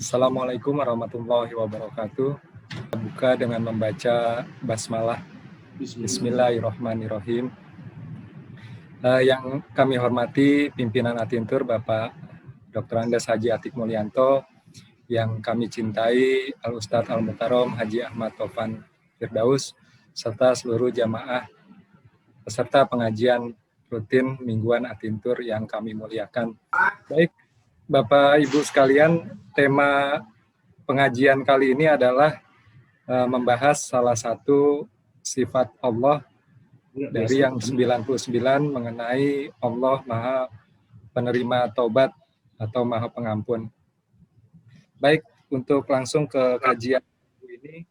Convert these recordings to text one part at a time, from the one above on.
Assalamualaikum warahmatullahi wabarakatuh. Buka dengan membaca basmalah. Bismillahirrahmanirrahim. Yang kami hormati pimpinan Atintur Bapak Dr. Andes Haji Atik Mulyanto, yang kami cintai Al-Ustadz Al-Mukarrom Haji Ahmad Taufan Firdaus, serta seluruh jamaah peserta pengajian rutin mingguan Atintur yang kami muliakan. Baik, Bapak Ibu sekalian, tema pengajian kali ini adalah membahas salah satu sifat Allah dari yang 99 mengenai Allah Maha Penerima Taubat atau Maha Pengampun. Baik, untuk langsung ke kajian ini,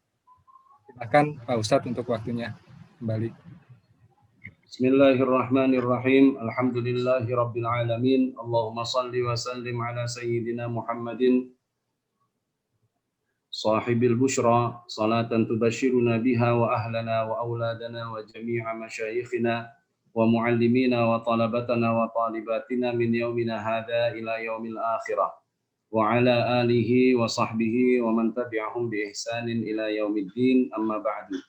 silakan Pak Ustadz untuk waktunya kembali. Bismillahirrahmanirrahim. Alhamdulillahi Rabbil Alamin. Allahumma salli wa sallim ala Sayyidina Muhammadin sahibil bushra salatan tubashiruna biha wa ahlana wa auladana wa jami'a masyayikhina wa muallimina wa talabatana wa talibatina min yaumina hadha ila yaumil akhirah wa ala alihi wa sahbihi wa man tabi'ahum bi ihsanin ila yaumiddin, amma ba'du.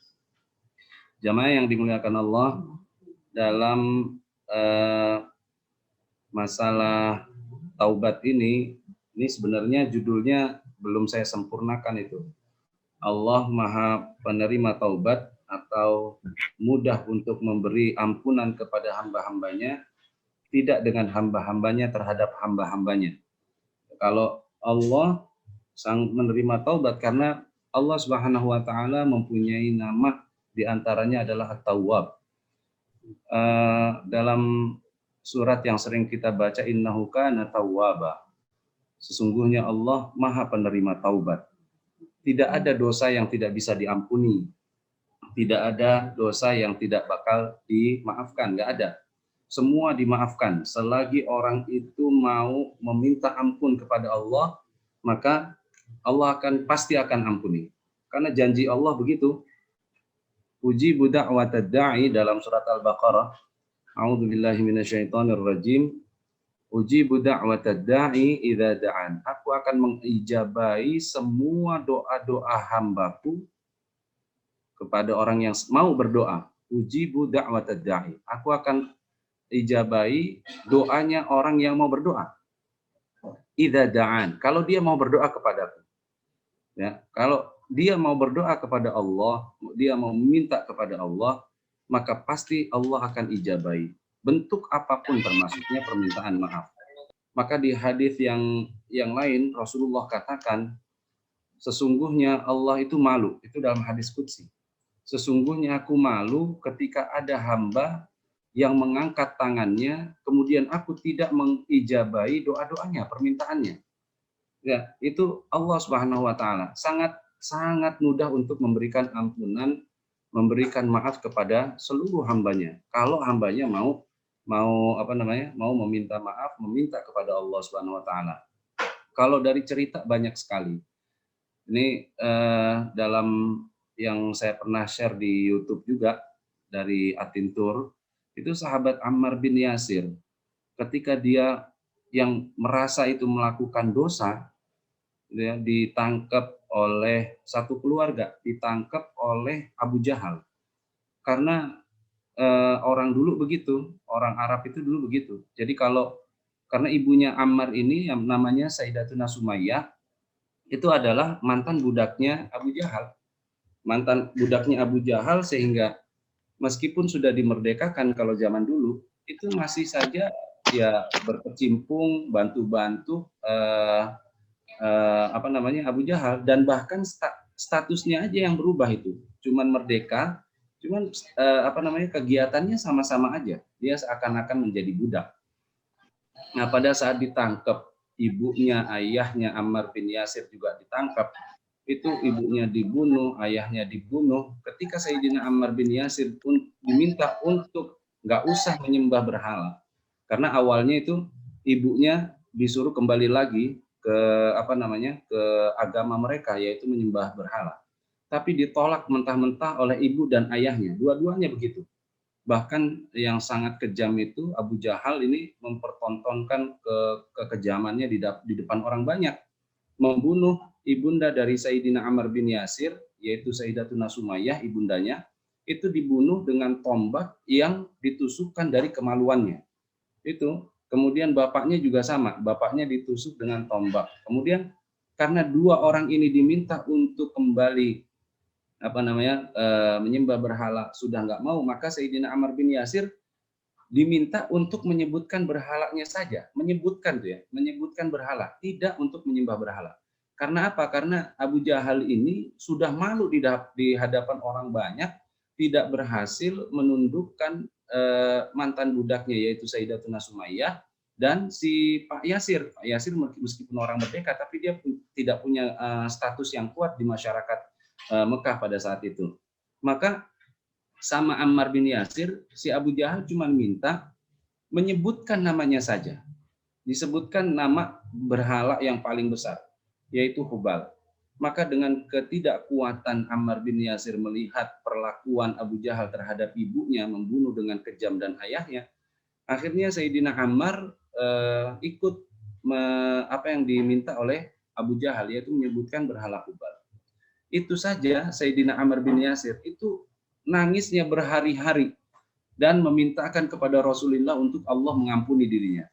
Jamaah yang dimuliakan Allah, dalam masalah taubat ini sebenarnya judulnya belum saya sempurnakan itu. Allah Maha Penerima Taubat atau mudah untuk memberi ampunan kepada hamba-hambanya, tidak dengan hamba-hambanya terhadap hamba-hambanya. Kalau Allah sang menerima taubat karena Allah Subhanahu wa taala mempunyai nama, di antaranya adalah At-Tawwab. Dalam surat yang sering kita baca, innahu kana tawwaba, sesungguhnya Allah Maha Penerima Taubat. Tidak ada dosa yang tidak bisa diampuni, tidak ada dosa yang tidak bakal dimaafkan, nggak ada. Semua dimaafkan selagi orang itu mau meminta ampun kepada Allah, maka Allah pasti akan ampuni, karena janji Allah begitu. Ujibu da'watad da'i dalam surat Al-Baqarah. A'udzubillahi minasyaitonirrajim. Ujibu da'watad da'i idza da'an. Aku akan mengijabahi semua doa-doa hambaku kepada orang yang mau berdoa. Ujibu da'watad da'i. Aku akan ijabahi doanya orang yang mau berdoa. Idza da'an. Kalau dia mau berdoa kepadaku. Ya, kalau dia mau berdoa kepada Allah, dia mau meminta kepada Allah, maka pasti Allah akan ijabahi. Bentuk apapun termasuknya permintaan maaf. Maka di hadis yang lain Rasulullah katakan, sesungguhnya Allah itu malu. Itu dalam hadis qudsi. Sesungguhnya aku malu ketika ada hamba yang mengangkat tangannya, kemudian aku tidak mengijabahi doa-doanya, permintaannya. Ya, itu Allah Subhanahu wa taala sangat mudah untuk memberikan ampunan, memberikan maaf kepada seluruh hambanya. Kalau hambanya mau meminta maaf, meminta kepada Allah Subhanahu wa taala. Kalau dari cerita banyak sekali. Ini dalam yang saya pernah share di YouTube juga dari Atintur, itu sahabat Ammar bin Yasir. Ketika dia yang merasa itu melakukan dosa, ya, ditangkap oleh satu keluarga, ditangkap oleh Abu Jahal. Karena orang dulu begitu, orang Arab itu dulu begitu. Jadi karena ibunya Ammar ini yang namanya Sayyidatuna Sumayyah, itu adalah mantan budaknya Abu Jahal. Mantan budaknya Abu Jahal, sehingga meskipun sudah dimerdekakan kalau zaman dulu, itu masih saja ya berkecimpung, bantu-bantu Abu Jahal, dan bahkan statusnya aja yang berubah itu. Cuman merdeka, kegiatannya sama-sama aja. Dia seakan-akan menjadi budak. Nah, pada saat ditangkap, ibunya, ayahnya Ammar bin Yasir juga ditangkap. Itu ibunya dibunuh, ayahnya dibunuh. Ketika Sayyidina Ammar bin Yasir pun diminta untuk nggak usah menyembah berhala. Karena awalnya itu ibunya disuruh kembali lagi ke agama mereka, yaitu menyembah berhala. Tapi ditolak mentah-mentah oleh ibu dan ayahnya, dua-duanya begitu. Bahkan yang sangat kejam itu Abu Jahal ini mempertontonkan kekejamannya di depan orang banyak, membunuh ibunda dari Sayyidina Ammar bin Yasir, yaitu Sayyidatuna Sumayyah, ibundanya, itu dibunuh dengan tombak yang ditusukkan dari kemaluannya. Itu. Kemudian bapaknya juga sama, bapaknya ditusuk dengan tombak. Kemudian karena dua orang ini diminta untuk kembali menyembah berhala sudah nggak mau, maka Sayyidina Ammar bin Yasir diminta untuk menyebutkan berhalanya saja, menyebutkan berhala, tidak untuk menyembah berhala. Karena apa? Karena Abu Jahal ini sudah malu di hadapan orang banyak, tidak berhasil menundukkan mantan budaknya, yaitu Sayyidatuna Sumayyah, dan si Pak Yasir. Pak Yasir meskipun orang merdeka, tapi dia tidak punya status yang kuat di masyarakat Mekah pada saat itu. Maka sama Ammar bin Yasir, si Abu Jahal cuma minta menyebutkan namanya saja. Disebutkan nama berhala yang paling besar, yaitu Hubal. Maka dengan ketidakkuatan Ammar bin Yasir melihat perlakuan Abu Jahal terhadap ibunya, membunuh dengan kejam dan ayahnya, akhirnya Sayyidina Ammar ikut apa yang diminta oleh Abu Jahal, yaitu menyebutkan berhala Hubal. Itu saja Sayyidina Ammar bin Yasir itu nangisnya berhari-hari dan memintakan kepada Rasulullah untuk Allah mengampuni dirinya.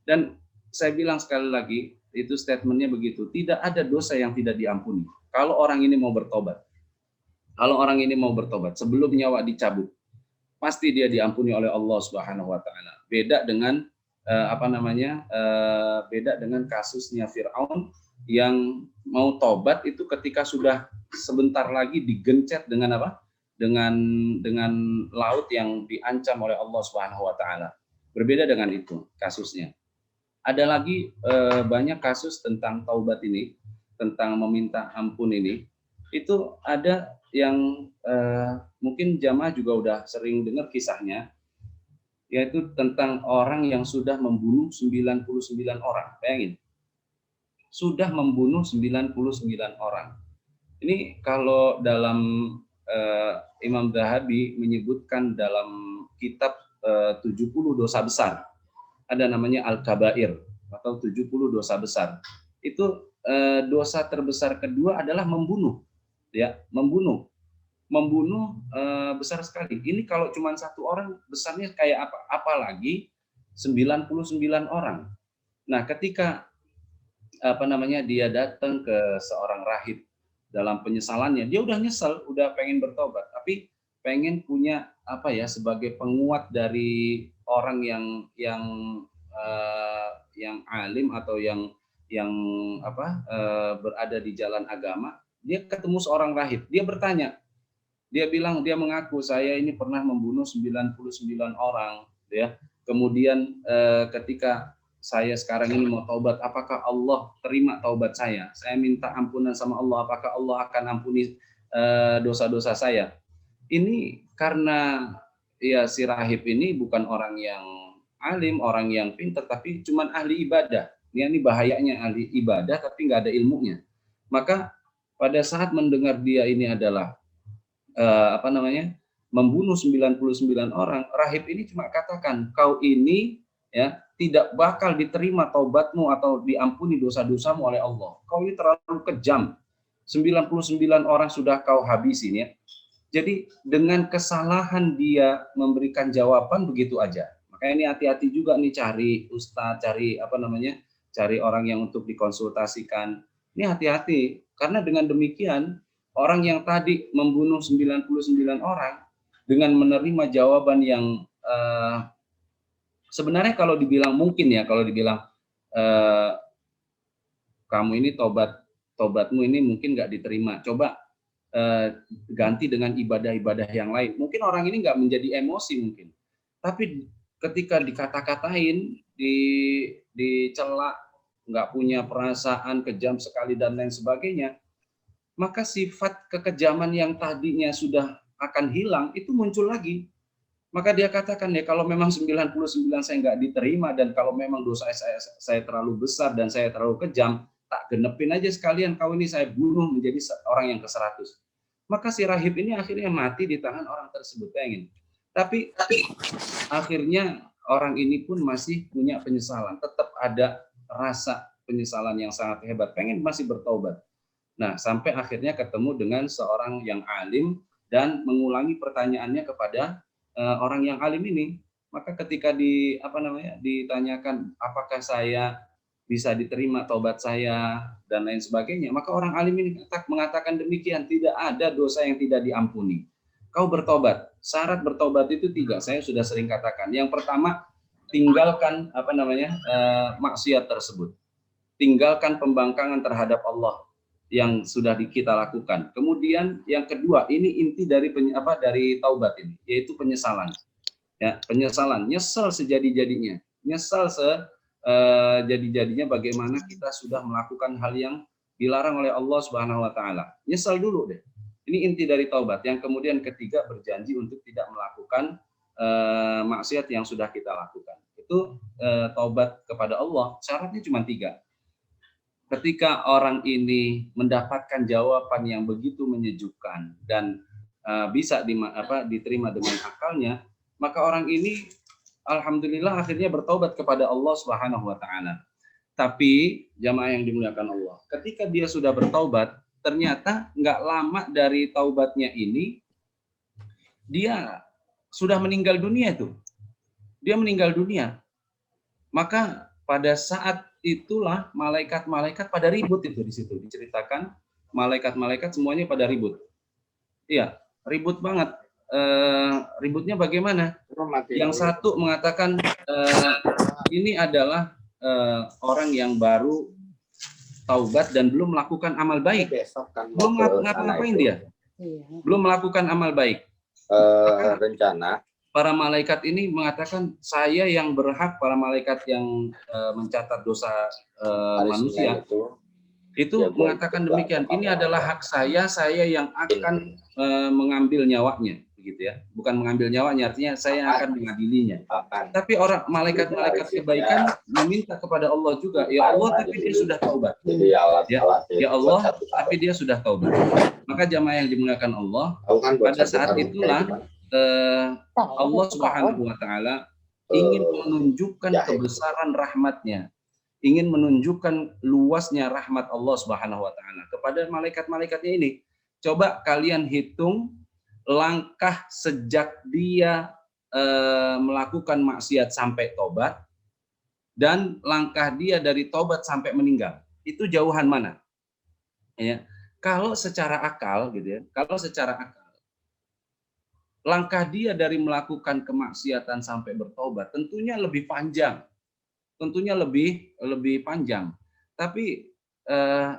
Dan saya bilang sekali lagi, itu statementnya begitu, tidak ada dosa yang tidak diampuni kalau orang ini mau bertobat. Kalau orang ini mau bertobat sebelum nyawa dicabut, pasti dia diampuni oleh Allah Subhanahu wa taala. Beda dengan beda dengan kasusnya Firaun yang mau tobat itu ketika sudah sebentar lagi digencet dengan apa? Dengan laut yang diancam oleh Allah Subhanahu wa taala. Berbeda dengan itu kasusnya. Ada lagi banyak kasus tentang taubat ini, tentang meminta ampun ini. Itu ada yang mungkin jamaah juga udah sering dengar kisahnya, yaitu tentang orang yang sudah membunuh 99 orang. Bayangin. Sudah membunuh 99 orang. Ini kalau dalam Imam Zahabi menyebutkan dalam kitab 70 dosa besar, ada namanya Al-Kabair atau 70 dosa besar. Itu dosa terbesar kedua adalah membunuh, ya, membunuh besar sekali. Ini kalau cuma satu orang besarnya kayak apa? Apalagi 99 orang. Nah, ketika dia datang ke seorang rahib dalam penyesalannya, dia udah nyesel, udah pengen bertobat, tapi pengen punya sebagai penguat dari orang yang alim atau yang berada di jalan agama. Dia ketemu seorang rahib, dia bertanya, dia mengaku, saya ini pernah membunuh 99 orang, ya. Kemudian ketika saya sekarang ini mau taubat, apakah Allah terima taubat saya? Saya minta ampunan sama Allah, apakah Allah akan ampuni dosa-dosa saya? Ini karena ya si rahib ini bukan orang yang alim, orang yang pintar, tapi cuman ahli ibadah. Ini bahayanya, ahli ibadah tapi nggak ada ilmunya. Maka pada saat mendengar dia ini adalah membunuh 99 orang, rahib ini cuma katakan, kau ini ya tidak bakal diterima taubatmu atau diampuni dosa-dosamu oleh Allah. Kau ini terlalu kejam. 99 orang sudah kau habisin, ya. Jadi dengan kesalahan dia memberikan jawaban begitu aja. Makanya ini hati-hati juga nih cari ustadz, cari orang yang untuk dikonsultasikan. Ini hati-hati karena dengan demikian orang yang tadi membunuh 99 orang dengan menerima jawaban yang sebenarnya kalau dibilang mungkin ya, kalau dibilang kamu ini tobatmu ini mungkin nggak diterima, coba ganti dengan ibadah-ibadah yang lain. Mungkin orang ini nggak menjadi emosi mungkin, tapi ketika dikata-katain, dicela, nggak punya perasaan, kejam sekali dan lain sebagainya, maka sifat kekejaman yang tadinya sudah akan hilang itu muncul lagi. Maka dia katakan, ya kalau memang 99 saya nggak diterima dan kalau memang dosa saya terlalu besar dan saya terlalu kejam, tak genepin aja sekalian, kau ini saya bunuh menjadi orang yang ke-100. Maka si rahib ini akhirnya mati di tangan orang tersebut. Pengen. Tapi akhirnya orang ini pun masih punya penyesalan, tetap ada rasa penyesalan yang sangat hebat, pengen masih bertaubat. Nah, sampai akhirnya ketemu dengan seorang yang alim dan mengulangi pertanyaannya kepada orang yang alim ini. Maka ketika ditanyakan apakah saya bisa diterima taubat saya dan lain sebagainya, maka orang alim ini mengatakan demikian, tidak ada dosa yang tidak diampuni. Kau bertobat, syarat bertobat itu 3, saya sudah sering katakan. Yang pertama, tinggalkan maksiat tersebut, tinggalkan pembangkangan terhadap Allah yang sudah kita lakukan. Kemudian yang kedua, ini inti dari taubat ini, yaitu penyesalan. Ya, penyesalan, nyesal sejadi-jadinya, nyesal sejadi-jadinya bagaimana kita sudah melakukan hal yang dilarang oleh Allah Subhanahu wa taala. Nyesal dulu deh. Ini inti dari taubat. Yang kemudian ketiga, berjanji untuk tidak melakukan maksiat yang sudah kita lakukan. Itu taubat kepada Allah. Syaratnya cuma 3. Ketika orang ini mendapatkan jawaban yang begitu menyejukkan dan bisa diterima dengan akalnya, maka orang ini alhamdulillah akhirnya bertaubat kepada Allah Subhanahu wa taala. Tapi jamaah yang dimuliakan Allah, ketika dia sudah bertaubat, ternyata nggak lama dari taubatnya ini dia sudah meninggal dunia tuh. Dia meninggal dunia. Maka pada saat itulah malaikat-malaikat pada ribut itu di situ diceritakan, malaikat-malaikat semuanya pada ribut. Iya, ribut banget. Ributnya bagaimana? Yang satu mengatakan ini adalah orang yang baru taubat dan belum melakukan amal baik. Belum ngapa-ngapain dia. Belum melakukan amal baik. Rencana para malaikat ini mengatakan, saya yang berhak, para malaikat yang mencatat dosa manusia itu mengatakan demikian, ini adalah hak saya yang akan mengambil nyawanya, begitu ya. Bukan mengambil nyawanya, artinya saya akan mengadilinya. Tapi orang malaikat-malaikat kebaikan meminta kepada Allah juga, ya Allah, tapi dia sudah taubat. Ya Allah, tapi dia sudah taubat. Maka jamaah yang dimuliakan Allah, pada saat itulah Allah Subhanahu wa taala ingin menunjukkan kebesaran rahmatnya, ingin menunjukkan luasnya rahmat Allah Subhanahu wa taala kepada malaikat-malaikatnya ini. Coba kalian hitung langkah sejak dia melakukan maksiat sampai tobat dan langkah dia dari tobat sampai meninggal. Itu jauhan mana? Ya. Kalau secara akal gitu ya, kalau secara akal langkah dia dari melakukan kemaksiatan sampai bertobat tentunya lebih panjang, tentunya lebih panjang. Tapi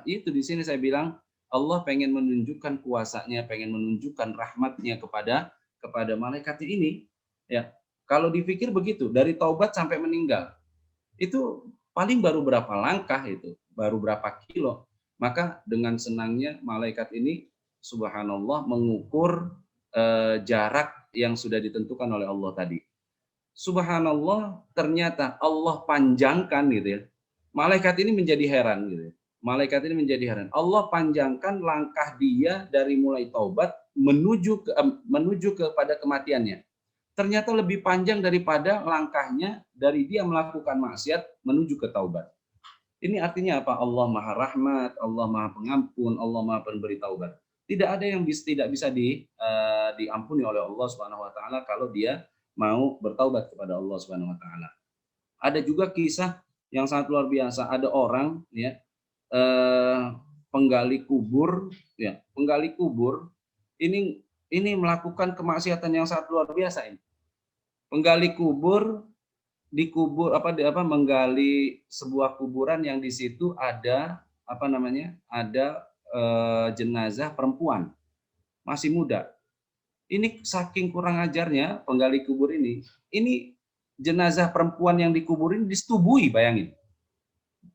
itu di sini saya bilang Allah pengen menunjukkan kuasanya, pengen menunjukkan rahmatnya kepada malaikatnya ini. Ya, kalau dipikir begitu, dari taubat sampai meninggal itu paling baru berapa langkah itu, baru berapa kilo. Maka dengan senangnya malaikat ini subhanallah mengukur jarak yang sudah ditentukan oleh Allah tadi. Subhanallah, ternyata Allah panjangkan gitu ya. Malaikat ini menjadi heran gitu ya. Malaikat ini menjadi heran. Allah panjangkan langkah dia dari mulai taubat menuju kepada kematiannya. Ternyata lebih panjang daripada langkahnya dari dia melakukan maksiat menuju ke taubat. Ini artinya apa? Allah Maha Rahmat, Allah Maha Pengampun, Allah Maha Pemberi taubat. Tidak ada yang tidak bisa diampuni oleh Allah Subhanahu wa taala kalau dia mau bertaubat kepada Allah Subhanahu wa taala. Ada juga kisah yang sangat luar biasa, ada orang ya penggali kubur ya, penggali kubur ini melakukan kemaksiatan yang sangat luar biasa ini. Penggali kubur menggali sebuah kuburan yang di situ ada ada jenazah perempuan masih muda. Ini saking kurang ajarnya penggali kubur ini jenazah perempuan yang dikuburin disetubuhi, bayangin.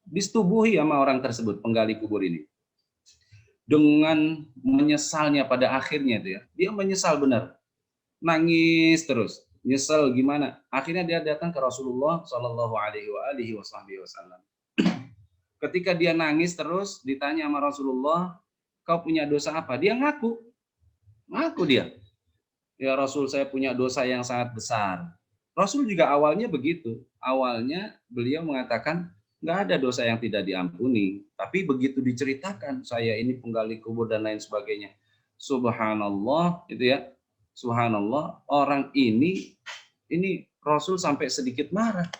Disetubuhi sama orang tersebut, penggali kubur ini. Dengan menyesalnya pada akhirnya dia menyesal benar. Nangis terus. Nyesel gimana? Akhirnya dia datang ke Rasulullah Shallallahu alaihi wasallam. Ketika dia nangis terus ditanya sama Rasulullah, kau punya dosa apa? Dia ngaku dia. Ya Rasul, saya punya dosa yang sangat besar. Rasul juga awalnya begitu. Awalnya beliau mengatakan, Nggak ada dosa yang tidak diampuni. Tapi begitu diceritakan, saya ini penggali kubur dan lain sebagainya. Subhanallah, itu ya. Subhanallah, orang ini Rasul sampai sedikit marah.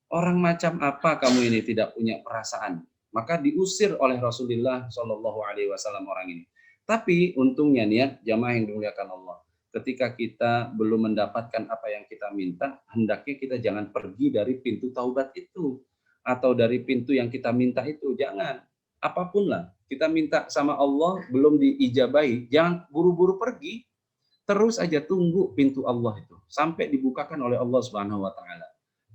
Orang macam apa kamu ini tidak punya perasaan? Maka diusir oleh Rasulullah Shallallahu Alaihi Wasallam orang ini. Tapi untungnya nih ya, jamaah yang dimuliakan Allah, ketika kita belum mendapatkan apa yang kita minta, hendaknya kita jangan pergi dari pintu taubat itu atau dari pintu yang kita minta itu. Jangan, apapun lah kita minta sama Allah belum diijabahi, jangan buru-buru pergi, terus aja tunggu pintu Allah itu sampai dibukakan oleh Allah Subhanahu Wa Taala.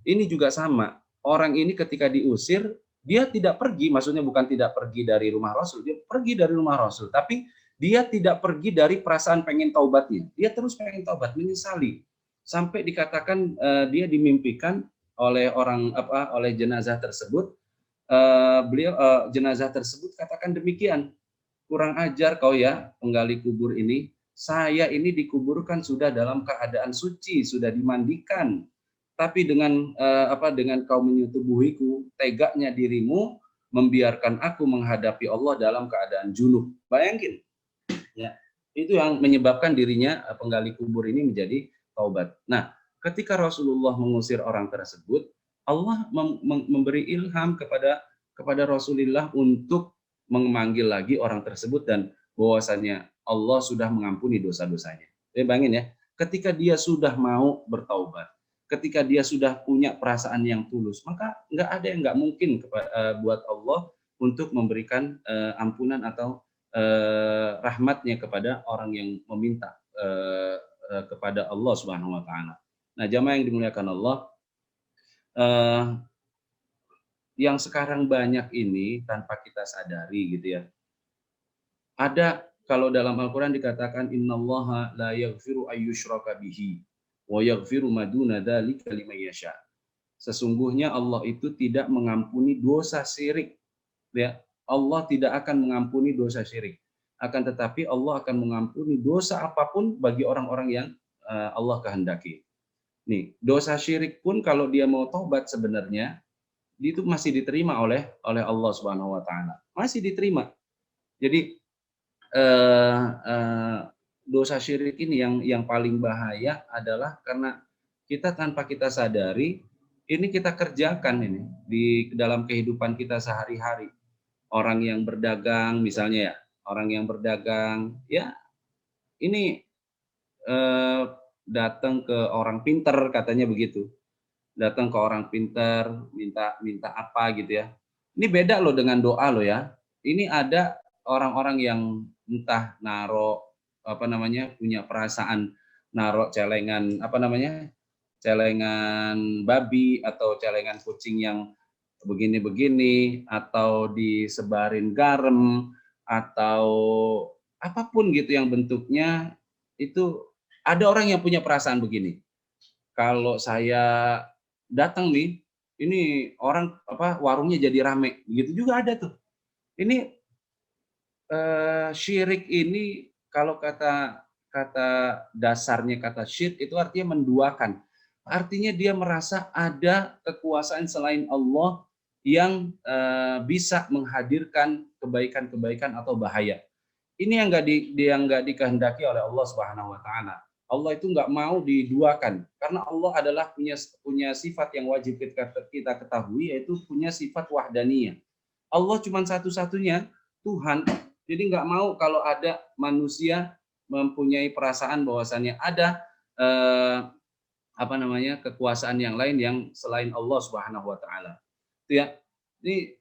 Ini juga sama. Orang ini ketika diusir, dia tidak pergi, maksudnya bukan tidak pergi dari rumah Rasul, dia pergi dari rumah Rasul, tapi dia tidak pergi dari perasaan pengen taubatnya. Dia terus pengen taubat, menyesali. Sampai dikatakan dia dimimpikan oleh oleh jenazah tersebut. Jenazah tersebut katakan demikian, kurang ajar kau ya penggali kubur ini. Saya ini dikuburkan sudah dalam keadaan suci, sudah dimandikan. Tapi dengan dengan kau menyetubuhiku, tegaknya dirimu membiarkan aku menghadapi Allah dalam keadaan junub. Bayangin, ya, itu yang menyebabkan dirinya penggali kubur ini menjadi taubat. Nah, ketika Rasulullah mengusir orang tersebut, Allah memberi ilham kepada Rasulullah untuk memanggil lagi orang tersebut dan bahwasanya Allah sudah mengampuni dosa-dosanya. Jadi bayangin ya, ketika dia sudah mau bertaubat, ketika dia sudah punya perasaan yang tulus, maka nggak ada yang nggak mungkin buat Allah untuk memberikan ampunan atau rahmatnya kepada orang yang meminta kepada Allah Subhanahu Wa Taala. Nah, jamaah yang dimuliakan Allah, yang sekarang banyak ini tanpa kita sadari gitu ya. Ada kalau dalam Al-Quran dikatakan innallaha la yaghfiru ayyushraka bihi wa yaghfiru ma duna dzalika liman yasha. Sesungguhnya Allah itu tidak mengampuni dosa syirik. Ya, Allah tidak akan mengampuni dosa syirik. Akan tetapi Allah akan mengampuni dosa apapun bagi orang-orang yang Allah kehendaki. Nih, dosa syirik pun kalau dia mau taubat sebenarnya itu masih diterima oleh Allah Subhanahu Wa Taala. Masih diterima. Jadi dosa syirik ini yang paling bahaya adalah karena kita tanpa kita sadari ini kita kerjakan ini di dalam kehidupan kita sehari-hari. Orang yang berdagang misalnya ya, orang yang berdagang ya ini datang ke orang pinter katanya begitu. Datang ke orang pinter minta apa gitu ya. Ini beda loh dengan doa loh ya. Ini ada orang-orang yang entah punya perasaan narok celengan celengan babi atau celengan kucing yang begini-begini atau disebarin garam atau apapun gitu yang bentuknya itu ada orang yang punya perasaan begini. Kalau saya datang nih, ini orang warungnya jadi rame, gitu juga ada tuh. Ini syirik ini kalau kata dasarnya kata syirik itu artinya menduakan. Artinya dia merasa ada kekuasaan selain Allah yang bisa menghadirkan kebaikan-kebaikan atau bahaya. Ini yang nggak dikehendaki oleh Allah Subhanahu Wa Taala. Allah itu nggak mau diduakan karena Allah adalah punya sifat yang wajib kita ketahui, yaitu punya sifat wahdaniyah. Allah cuma satu-satunya Tuhan. Jadi nggak mau kalau ada manusia mempunyai perasaan bahwasannya ada kekuasaan yang lain yang selain Allah Subhanahu Wa Taala. Itu ya. Ini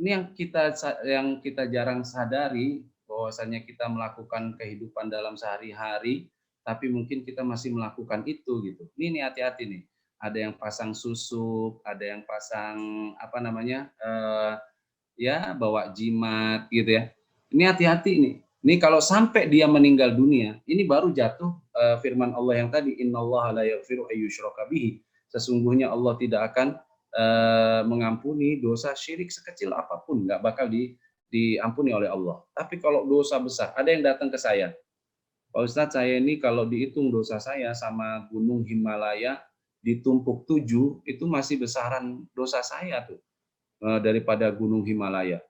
yang kita jarang sadari bahwasannya kita melakukan kehidupan dalam sehari-hari, tapi mungkin kita masih melakukan itu gitu. Ini hati-hati nih. Ada yang pasang susuk, ada yang pasang bawa jimat gitu ya. Ini hati-hati nih. Ini kalau sampai dia meninggal dunia, ini baru jatuh firman Allah yang tadi, innallaha la yaghfiru ayyushraka bihi. Sesungguhnya Allah tidak akan mengampuni dosa syirik sekecil apapun, nggak bakal diampuni oleh Allah. Tapi kalau dosa besar, ada yang datang ke saya, Pak Ustadz, saya ini kalau dihitung dosa saya sama gunung Himalaya ditumpuk 7, itu masih besaran dosa saya tuh. daripada Gunung Himalaya.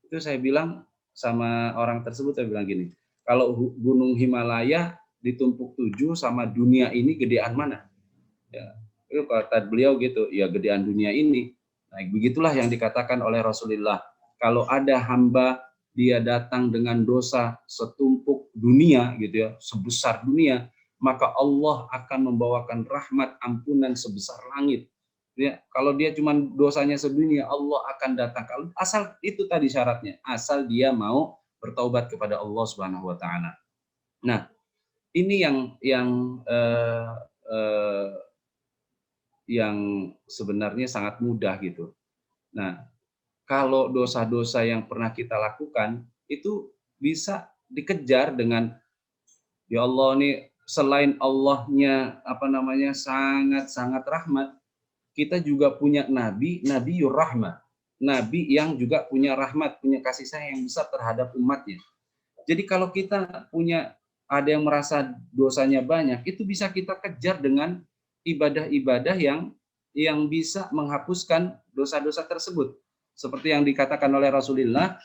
Itu saya bilang sama orang tersebut, saya bilang gini, kalau Gunung Himalaya ditumpuk 7 sama dunia ini gedean mana? Ya, itu kata beliau gitu, ya gedean dunia ini. Nah, begitulah yang dikatakan oleh Rasulullah. Kalau ada hamba dia datang dengan dosa setumpuk dunia gitu ya, sebesar dunia, maka Allah akan membawakan rahmat ampunan sebesar langit. Ya, kalau dia cuma dosanya sedunia, Allah akan datang. Kalau asal itu tadi syaratnya, asal dia mau bertaubat kepada Allah Subhanahu wa taala. Nah, ini eh, yang sebenarnya sangat mudah gitu. Nah, kalau dosa-dosa yang pernah kita lakukan itu bisa dikejar dengan, ya Allah nih, selain Allahnya sangat-sangat rahmat, kita juga punya Nabiur Rahmah, nabi yang juga punya rahmat, punya kasih sayang yang besar terhadap umatnya. Jadi kalau kita ada yang merasa dosanya banyak, itu bisa kita kejar dengan ibadah-ibadah yang bisa menghapuskan dosa-dosa tersebut. Seperti yang dikatakan oleh Rasulullah,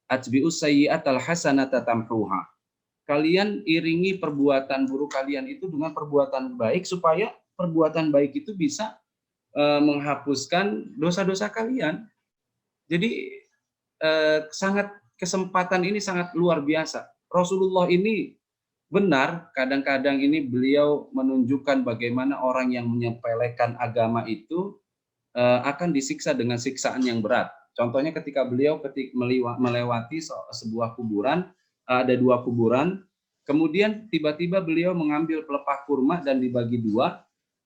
atbi'us sayyi'atal hasanata tamhuha. Kalian iringi perbuatan buruk kalian itu dengan perbuatan baik, supaya perbuatan baik itu bisa menghapuskan dosa-dosa kalian. Jadi kesempatan ini sangat luar biasa. Rasulullah ini benar, kadang-kadang ini beliau menunjukkan bagaimana orang yang menyepelekan agama itu akan disiksa dengan siksaan yang berat. Contohnya ketika beliau melewati sebuah kuburan, ada 2 kuburan, kemudian tiba-tiba beliau mengambil pelepah kurma dan dibagi 2,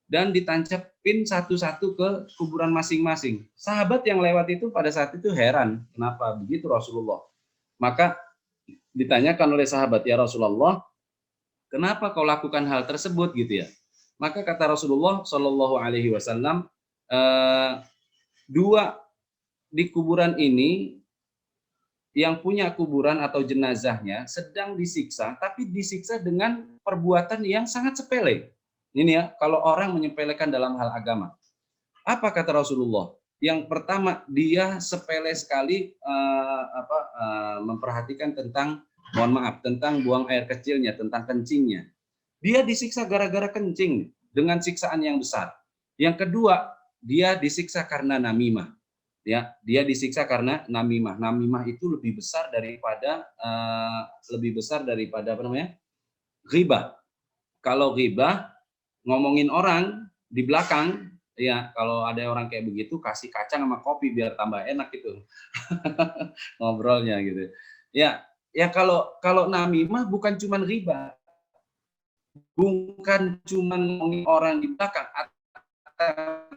dan ditancapin satu-satu ke kuburan masing-masing. Sahabat yang lewat itu pada saat itu heran, kenapa begitu Rasulullah? Maka ditanyakan oleh sahabat, ya Rasulullah, kenapa kau lakukan hal tersebut gitu ya? Maka kata Rasulullah Shallallahu Alaihi Wasallam, 2 di kuburan ini, yang punya kuburan atau jenazahnya sedang disiksa, tapi disiksa dengan perbuatan yang sangat sepele. Ini ya, kalau orang menyepelekan dalam hal agama. Apa kata Rasulullah? Yang pertama, dia sepele sekali memperhatikan tentang, tentang buang air kecilnya, tentang kencingnya. Dia disiksa gara-gara kencing dengan siksaan yang besar. Yang kedua, dia disiksa karena namimah. Ya, dia disiksa karena namimah. Namimah itu lebih besar daripada ghibah. Kalau ghibah, ngomongin orang di belakang, ya kalau ada orang kayak begitu, kasih kacang sama kopi biar tambah enak gitu ngobrolnya gitu. Ya kalau namimah bukan cuma ghibah, bukan cuma ngomongin orang di belakang, tapi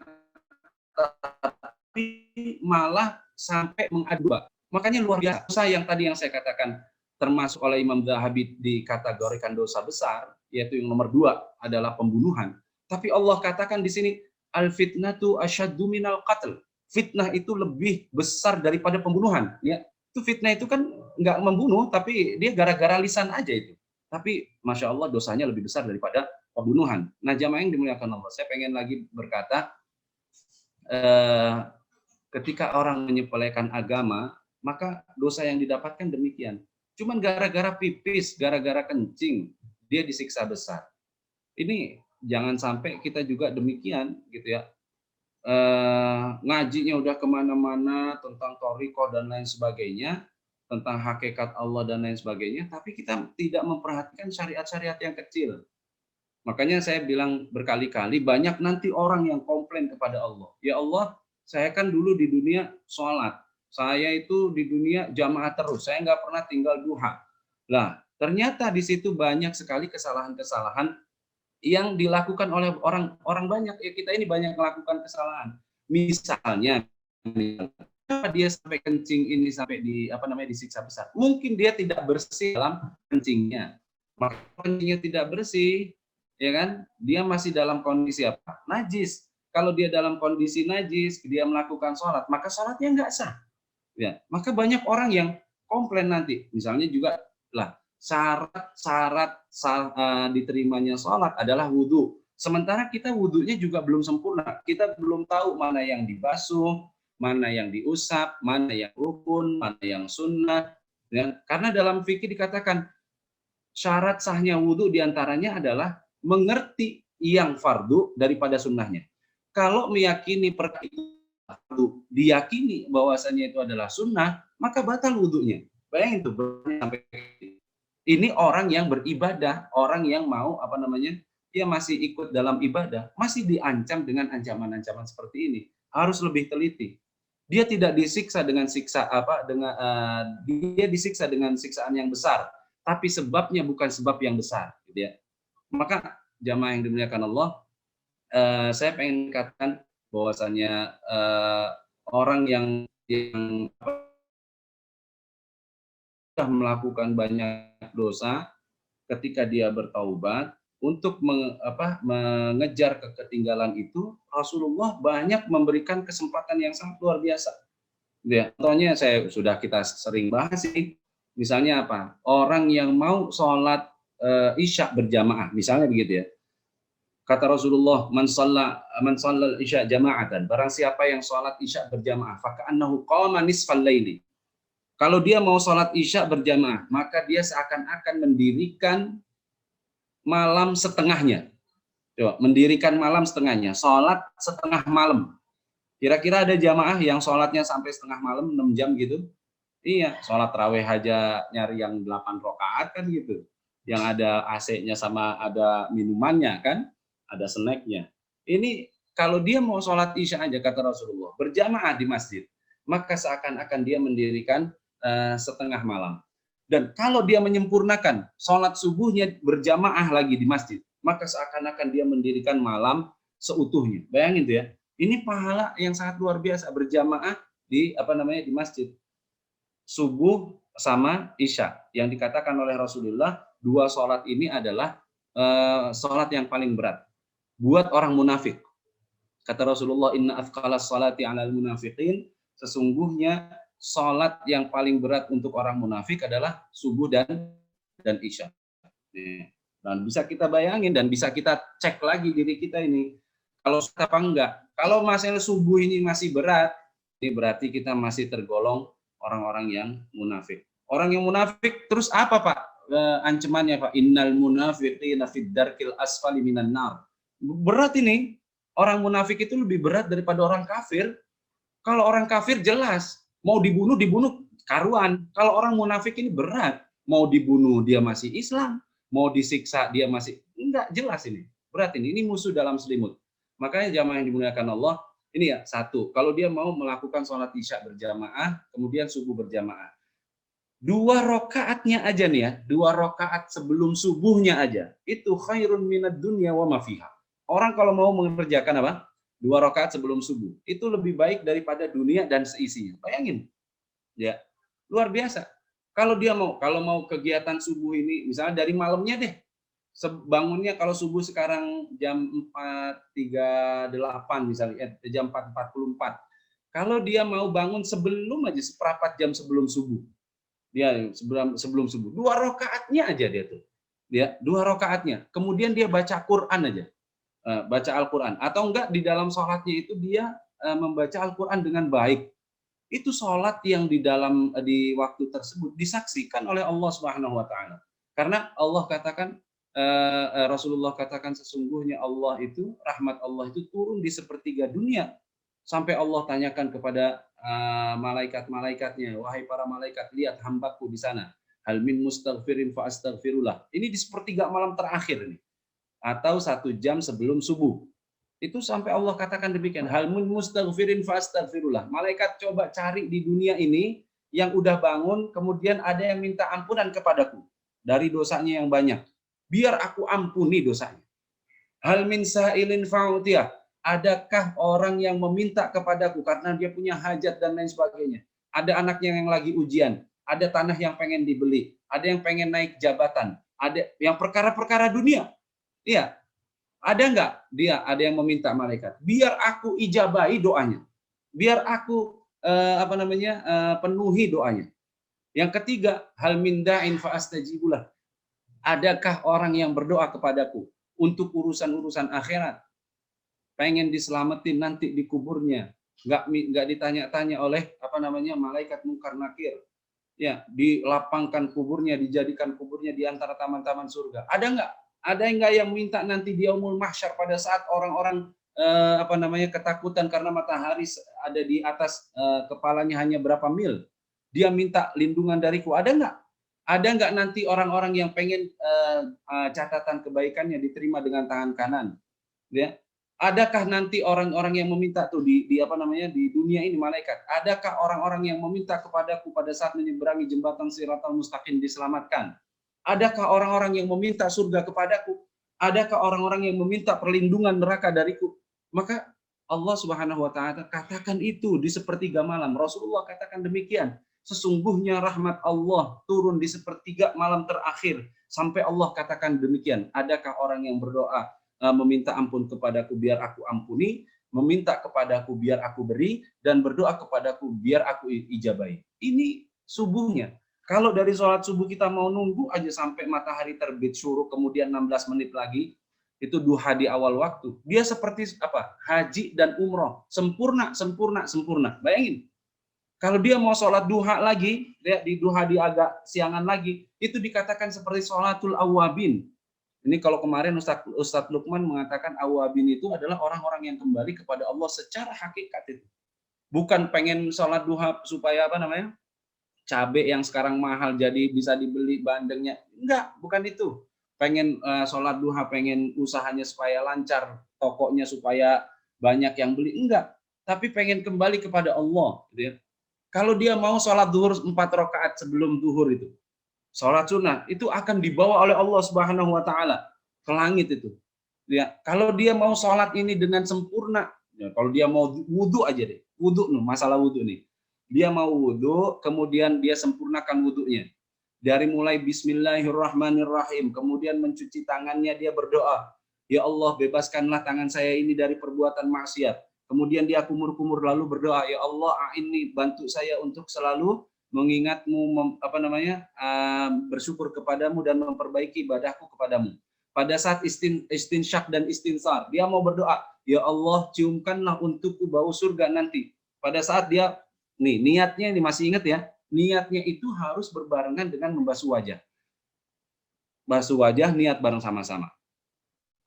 malah sampai mengadu. Makanya luar biasa. Dosa yang tadi yang saya katakan termasuk oleh Imam Zahabi dikategorikan dosa besar, yaitu yang nomor 2 adalah pembunuhan. Tapi Allah katakan di sini, al fitnatu asyaddu minal qatl. Fitnah itu lebih besar daripada pembunuhan. Ya, itu fitnah itu kan nggak membunuh, tapi dia gara-gara lisan aja itu. Tapi masya Allah dosanya lebih besar daripada pembunuhan. Nah, jamaah yang dimuliakan Allah, saya pengen lagi berkata, ketika orang menyepelekan agama, maka dosa yang didapatkan demikian. Cuman gara-gara pipis, gara-gara kencing, dia disiksa besar. Ini jangan sampai kita juga demikian, gitu ya. Ngajinya udah kemana-mana tentang thariqah dan lain sebagainya, tentang hakikat Allah dan lain sebagainya, tapi kita tidak memperhatikan syariat-syariat yang kecil. Makanya saya bilang berkali-kali, banyak nanti orang yang komplain kepada Allah. Ya Allah, saya kan dulu di dunia sholat. Saya itu di dunia jamaah terus. Saya nggak pernah tinggal duha. Lah, ternyata di situ banyak sekali kesalahan-kesalahan yang dilakukan oleh orang banyak. Ya, kita ini banyak melakukan kesalahan. Misalnya, kenapa dia sampai kencing ini sampai disiksa besar? Mungkin dia tidak bersih dalam kencingnya. Maka kencingnya tidak bersih, ya kan? Dia masih dalam kondisi apa? Najis. Kalau dia dalam kondisi najis, dia melakukan sholat, maka sholatnya nggak sah. Ya, maka banyak orang yang komplain nanti. Misalnya juga lah, syarat diterimanya sholat adalah wudhu. Sementara kita wudhunya juga belum sempurna. Kita belum tahu mana yang dibasuh, mana yang diusap, mana yang rukun, mana yang sunnah. Ya, karena dalam fikih dikatakan syarat sahnya wudhu diantaranya adalah mengerti yang fardu daripada sunnahnya. Kalau meyakini perkara itu fardu, diyakini bahwasanya itu adalah sunnah, maka batal wudhunya. Bayangin tuh, sampai ini orang yang beribadah, orang yang mau dia masih ikut dalam ibadah, masih diancam dengan ancaman-ancaman seperti ini. Harus lebih teliti. Dia tidak disiksa dengan dia disiksa dengan siksaan yang besar, tapi sebabnya bukan sebab yang besar, gitu ya. Maka jamaah yang dimuliakan Allah, saya pengen katakan bahwasanya orang yang sudah melakukan banyak dosa, ketika dia bertaubat untuk mengejar ketertinggalan itu, Rasulullah banyak memberikan kesempatan yang sangat luar biasa. Ya, contohnya kita sering bahas sih. Misalnya apa? Orang yang mau sholat isya berjamaah, misalnya begitu ya. Kata Rasulullah, man shalla isya jama'atan, barang siapa yang sholat isya berjamaah, faka'annahu qama nisfal laili. Kalau dia mau sholat isya berjamaah, maka dia seakan-akan mendirikan malam setengahnya. Coba, mendirikan malam setengahnya, sholat setengah malam. Kira-kira ada jamaah yang sholatnya sampai setengah malam, 6 jam gitu? Iya, sholat raweh aja nyari yang 8 rakaat kan gitu. Yang ada AC-nya sama ada minumannya kan, ada snacknya. Ini kalau dia mau sholat isya aja, kata Rasulullah, berjamaah di masjid, maka seakan-akan dia mendirikan setengah malam. Dan kalau dia menyempurnakan sholat subuhnya berjamaah lagi di masjid, maka seakan-akan dia mendirikan malam seutuhnya. Bayangin tuh ya, ini pahala yang sangat luar biasa berjamaah di di masjid. Subuh sama isya yang dikatakan oleh Rasulullah, dua sholat ini adalah sholat yang paling berat buat orang munafik. Kata Rasulullah, inna afqalas sholati 'alal munafiqin, sesungguhnya sholat yang paling berat untuk orang munafik adalah subuh dan isya. Dan bisa kita bayangin dan bisa kita cek lagi diri kita ini, kalau apa enggak. Kalau masalah subuh ini masih berat, ini berarti kita masih tergolong orang-orang yang munafik. Orang yang munafik terus apa Pak? Ancamannya Pak, innal munafiqina fid darkil asfali minan nar. Berat ini. Orang munafik itu lebih berat daripada orang kafir. Kalau orang kafir jelas, mau dibunuh karuan. Kalau orang munafik ini berat, mau dibunuh dia masih Islam, mau disiksa dia masih enggak, jelas ini. Berat ini musuh dalam selimut. Makanya jamaah yang dimuliakan Allah, ini ya, satu, kalau dia mau melakukan sholat isya berjamaah, kemudian subuh berjamaah. 2 rakaatnya aja nih ya, 2 rakaat sebelum subuhnya aja, itu khairun minad dunya wa ma fiha. Orang kalau mau mengerjakan 2 rakaat sebelum subuh, itu lebih baik daripada dunia dan seisinya. Bayangin, ya, luar biasa. Kalau mau kegiatan subuh ini, misalnya dari malamnya deh, bangunnya kalau subuh sekarang jam 4.38 misalnya, jam 4.44. Kalau dia mau bangun sebelum aja, seperempat jam sebelum subuh, dia sebelum subuh, 2 rakaatnya aja dia tuh, ya, 2 rakaatnya. Kemudian dia baca Quran aja. Baca Al-Quran, atau enggak di dalam sholatnya itu dia membaca Al-Quran dengan baik, itu sholat yang di waktu tersebut disaksikan oleh Allah Subhanahu Wa Taala. Karena Allah katakan, Rasulullah katakan, sesungguhnya Allah itu, rahmat Allah itu turun di sepertiga dunia, sampai Allah tanyakan kepada malaikat-malaikatnya, wahai para malaikat, lihat hambaku di sana, hal min mustaghfirin fa astaghfirullah. Ini di sepertiga malam terakhir ini, atau 1 jam sebelum subuh. Itu sampai Allah katakan demikian, hal mun mustaghfirin fastaghfirullah. Malaikat coba cari di dunia ini yang udah bangun, kemudian ada yang minta ampunan kepadaku dari dosanya yang banyak, biar aku ampuni dosanya. Hal min sa'ilin fa'utiyah, adakah orang yang meminta kepadaku karena dia punya hajat dan lain sebagainya. Ada anaknya yang lagi ujian, ada tanah yang pengen dibeli, ada yang pengen naik jabatan, ada yang perkara-perkara dunia. Iya, ada enggak dia ada yang meminta malaikat, biar aku ijabahi doanya, biar aku penuhi doanya. Yang ketiga, hal min da'in fa astajibulah, adakah orang yang berdoa kepadaku untuk urusan-urusan akhirat, pengen diselamatin nanti di kuburnya, nggak ditanya-tanya oleh malaikat mungkar nakir, ya, dilapangkan kuburnya, dijadikan kuburnya di antara taman-taman surga. Ada nggak? Ada nggak yang minta nanti di yaumul mahsyar pada saat orang-orang ketakutan karena matahari ada di atas kepalanya hanya berapa mil, dia minta lindungan dariku? Ada nggak? Ada nggak nanti orang-orang yang pengen catatan kebaikannya diterima dengan tangan kanan? Ya. Adakah nanti orang-orang yang meminta tuh di dunia ini malaikat? Adakah orang-orang yang meminta kepadaku pada saat menyeberangi jembatan Shiratal Mustaqim diselamatkan? Adakah orang-orang yang meminta surga kepadaku? Adakah orang-orang yang meminta perlindungan neraka dariku? Maka Allah Subhanahu wa taala katakan itu di sepertiga malam. Rasulullah katakan demikian. Sesungguhnya rahmat Allah turun di sepertiga malam terakhir sampai Allah katakan demikian. Adakah orang yang berdoa meminta ampun kepadaku biar aku ampuni, meminta kepadaku biar aku beri, dan berdoa kepadaku biar aku ijabahi. Ini subuhnya. Kalau dari sholat subuh kita mau nunggu aja sampai matahari terbit syuruk, kemudian 16 menit lagi, itu duha di awal waktu. Dia seperti apa? Haji dan umroh. Sempurna, sempurna, sempurna. Bayangin. Kalau dia mau sholat duha lagi, di duha di agak siangan lagi, itu dikatakan seperti sholatul awabin. Ini kalau kemarin Ustadz Lukman mengatakan awabin itu adalah orang-orang yang kembali kepada Allah secara hakikat itu. Bukan pengen sholat duha supaya cabai yang sekarang mahal jadi bisa dibeli bandengnya. Enggak, bukan itu. Pengen sholat duha, pengen usahanya supaya lancar, tokonya supaya banyak yang beli. Enggak, tapi pengen kembali kepada Allah. Gitu ya. Kalau dia mau sholat duhur 4 rakaat sebelum duhur itu, sholat sunnah itu akan dibawa oleh Allah Subhanahu wa taala ke langit itu. Ya, kalau dia mau sholat ini dengan sempurna, ya, kalau dia mau wudhu aja deh. Wudhu nih, masalah wudhu nih. Dia mau wudhu, kemudian dia sempurnakan wudhunya. Dari mulai bismillahirrahmanirrahim, kemudian mencuci tangannya, dia berdoa, ya Allah bebaskanlah tangan saya ini dari perbuatan maksiat. Kemudian dia kumur-kumur lalu berdoa, ya Allah ini bantu saya untuk selalu mengingatmu, bersyukur kepadamu dan memperbaiki ibadahku kepadamu. Pada saat istinsyak dan istinsar, dia mau berdoa, ya Allah ciumkanlah untukku bau surga nanti. Pada saat dia, niatnya ini masih ingat ya, niatnya itu harus berbarengan dengan membasuh wajah. Basuh wajah, niat bareng sama-sama.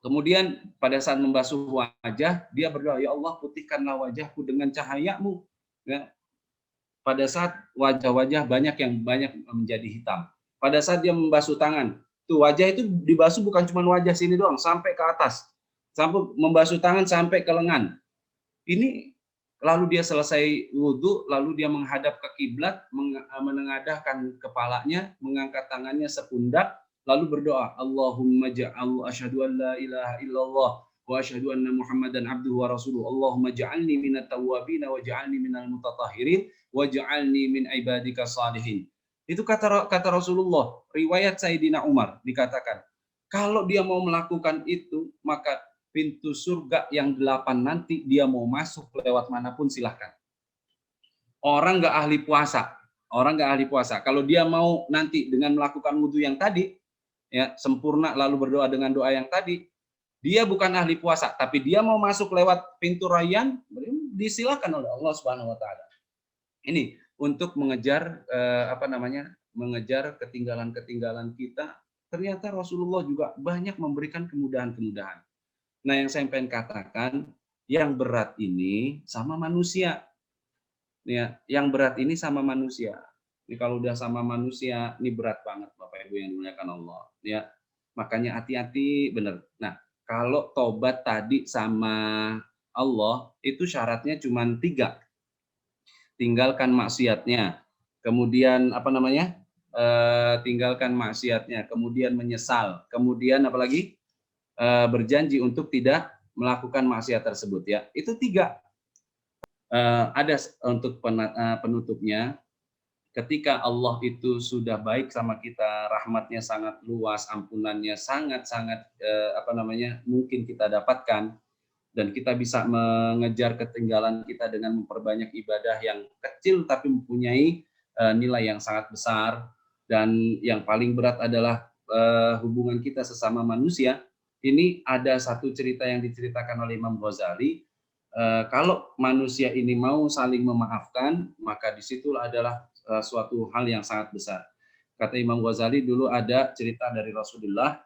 Kemudian pada saat membasuh wajah, dia berdoa, ya Allah putihkanlah wajahku dengan cahayamu. Ya. Pada saat wajah-wajah banyak menjadi hitam. Pada saat dia membasuh tangan, tuh wajah itu dibasuh bukan cuma wajah sini doang, sampai ke atas. Sampai membasuh tangan sampai ke lengan. Ini lalu dia selesai wudhu, lalu dia menghadap ke kiblat, menengadahkan kepalanya, mengangkat tangannya sepundak, lalu berdoa, Allahumma ja'al asyhadu an la ilaha illallah wa asyhadu anna Muhammadan abduhu wa rasuluh. Allahumma ja'alni minat tawwabin wa ja'alni minal mutatahhirin wa ja'alni min ibadika salihin. Itu kata Rasulullah. Riwayat Sayyidina Umar dikatakan, kalau dia mau melakukan itu, maka pintu surga yang 8 nanti dia mau masuk lewat manapun silahkan. Orang nggak ahli puasa, kalau dia mau nanti dengan melakukan wudhu yang tadi, ya sempurna lalu berdoa dengan doa yang tadi, dia bukan ahli puasa, tapi dia mau masuk lewat pintu rayyan, disilakan oleh Allah Subhanahu Wa Taala. Ini untuk mengejar mengejar ketinggalan-ketinggalan kita. Ternyata Rasulullah juga banyak memberikan kemudahan-kemudahan. Nah, yang saya pengen katakan, yang berat ini sama manusia. Ya, yang berat ini sama manusia. Ini kalau udah sama manusia, ini berat banget Bapak Ibu yang dimuliakan Allah. Ya, makanya hati-hati bener. Nah, kalau tobat tadi sama Allah, itu syaratnya cuma 3. Tinggalkan maksiatnya. Kemudian tinggalkan maksiatnya. Kemudian menyesal. Kemudian apalagi? Berjanji untuk tidak melakukan maksiat tersebut ya. Itu 3. Ada untuk penutupnya, ketika Allah itu sudah baik sama kita, rahmatnya sangat luas, ampunannya sangat-sangat mungkin kita dapatkan, dan kita bisa mengejar ketinggalan kita dengan memperbanyak ibadah yang kecil tapi mempunyai nilai yang sangat besar. Dan yang paling berat adalah hubungan kita sesama manusia. ini ada satu cerita yang diceritakan oleh Imam Ghazali. Kalau manusia ini mau saling memaafkan, maka disitulah adalah suatu hal yang sangat besar. Kata Imam Ghazali, dulu ada cerita dari Rasulullah,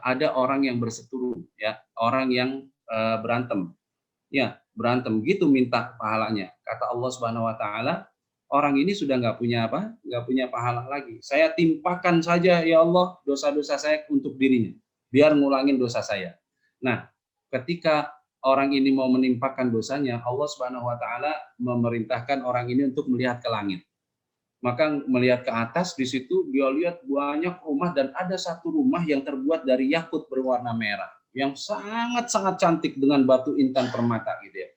ada orang yang berseteru, ya, orang yang berantem, ya, berantem gitu minta pahalanya. Kata Allah Subhanahu Wa Taala, orang ini sudah nggak punya apa, nggak punya pahala lagi. Saya timpakan saja ya Allah dosa-dosa saya untuk dirinya, biar ngulangin dosa saya. Nah, ketika orang ini mau menimpakan dosanya, Allah Subhanahu Wa Taala memerintahkan orang ini untuk melihat ke langit. Maka melihat ke atas, di situ dia lihat banyak rumah dan ada satu rumah yang terbuat dari yakut berwarna merah yang sangat-sangat cantik dengan batu intan permata gitu ya.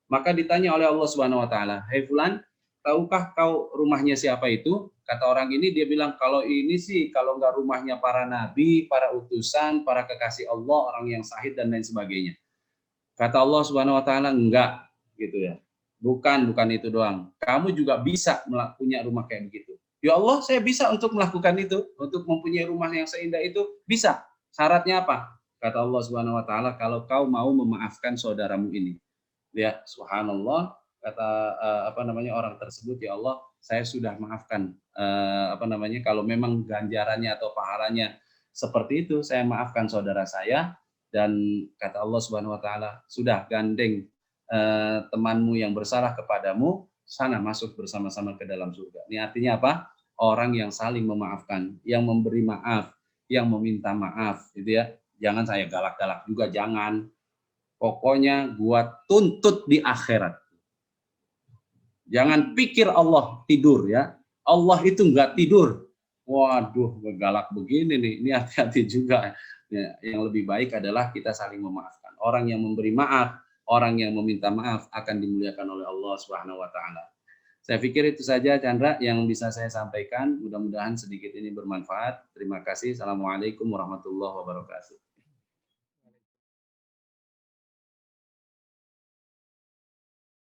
Maka ditanya oleh Allah Subhanahu Wa Taala, "Hai fulan, tahukah kau rumahnya siapa itu?" Kata orang ini, dia bilang, "Kalau ini sih, kalau nggak rumahnya para nabi, para utusan, para kekasih Allah, orang yang syahid dan lain sebagainya." Kata Allah Subhanahu Wa Taala, "Enggak, gitu ya. Bukan itu doang. Kamu juga bisa punya rumah kayak begitu." Ya Allah, saya bisa untuk melakukan itu, untuk mempunyai rumah yang seindah itu, bisa. Syaratnya apa? Kata Allah Subhanahu Wa Taala, "Kalau kau mau memaafkan saudaramu ini." Ya, subhanallah, kata orang tersebut, "Ya Allah, saya sudah maafkan, kalau memang ganjarannya atau pahalanya seperti itu, saya maafkan saudara saya." Dan kata Allah Subhanahu Wa Taala, "Sudah, gandeng temanmu yang bersalah kepadamu, sana masuk bersama-sama ke dalam surga." Ini artinya apa? Orang yang saling memaafkan, yang memberi maaf, yang meminta maaf, gitu ya. Jangan saya galak-galak juga, jangan. Pokoknya gua tuntut di akhirat. Jangan pikir Allah tidur ya. Allah itu nggak tidur. Waduh, galak begini nih. Ini hati-hati juga. Ya, yang lebih baik adalah kita saling memaafkan. Orang yang memberi maaf, orang yang meminta maaf akan dimuliakan oleh Allah Subhanahu Wa Taala. Saya pikir itu saja, Chandra, yang bisa saya sampaikan. Mudah-mudahan sedikit ini bermanfaat. Terima kasih. Assalamualaikum warahmatullahi wabarakatuh.